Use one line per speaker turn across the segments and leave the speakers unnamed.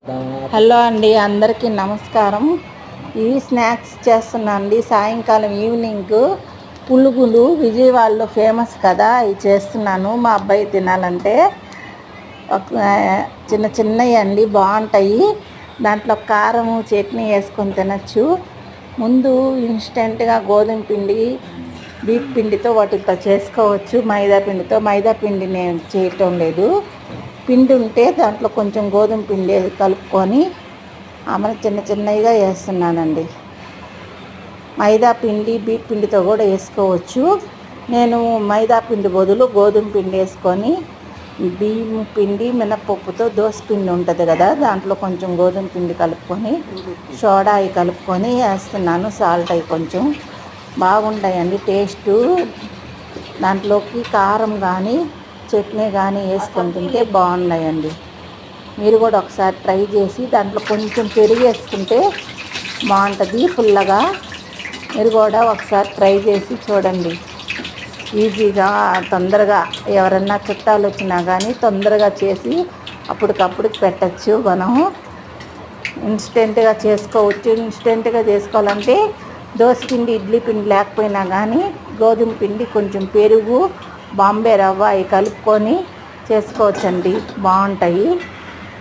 Hello అండి, అందరికీ నమస్కారం. ఇవి స్నాక్స్ చేస్తున్నా అండి. సాయంకాలం ఈవినింగ్ పునుగులు విజయవాడలో ఫేమస్ కదా, ఇవి చేస్తున్నాను మా అబ్బాయి తినాలంటే. ఒక చిన్న చిన్నవి అండి, బాగుంటాయి. దాంట్లో కారం చట్నీ వేసుకొని తినచ్చు. ముందు ఇన్స్టెంట్గా గోధుమ పిండి వీట్ పిండితో వాటితో చేసుకోవచ్చు. మైదా పిండి నేను చేయటం లేదు. పిండి ఉంటే దాంట్లో కొంచెం గోధుమ పిండి కలుపుకొని ఆమెను చిన్న చిన్నగా వేస్తున్నానండి. మైదా పిండి బీట్ పిండితో కూడా వేసుకోవచ్చు. నేను మైదా పిండి బదులు గోధుమ పిండి వేసుకొని బియ్యం పిండి మినపప్పుతో దోశ పిండి ఉంటుంది కదా, దాంట్లో కొంచెం గోధుమ పిండి కలుపుకొని సోడా అవి కలుపుకొని వేస్తున్నాను. సాల్ట్ అవి కొంచెం బాగుంటాయండి టేస్టు. దాంట్లోకి కారం కానీ చట్నీ కానీ వేసుకొని తింటే బాగున్నాయండి. మీరు కూడా ఒకసారి ట్రై చేసి దాంట్లో కొంచెం పెరుగు వేసుకుంటే బాగుంటుంది పుల్లగా. మీరు కూడా ఒకసారి ట్రై చేసి చూడండి. ఈజీగా తొందరగా ఎవరన్నా చుట్టాలు వచ్చినా కానీ తొందరగా చేసి అప్పటికప్పుడు పెట్టచ్చు. మనం ఇన్స్టెంట్గా చేసుకోవచ్చు. ఇన్స్టెంట్గా చేసుకోవాలంటే దోశ పిండి ఇడ్లీ పిండి లేకపోయినా కానీ గోధుమ పిండి కొంచెం పెరుగు బాంబే రవ్వ అవి కలుపుకొని చేసుకోవచ్చండి, బాగుంటాయి.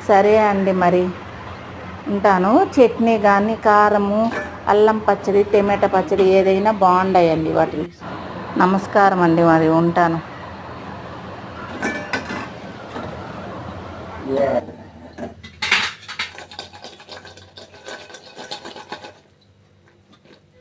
సరే అండి, మరి ఉంటాను. చట్నీ కానీ కారము అల్లం పచ్చడి టమాటా పచ్చడి ఏదైనా బాగుంటాయండి వాటిని. నమస్కారం అండి, మరి ఉంటాను.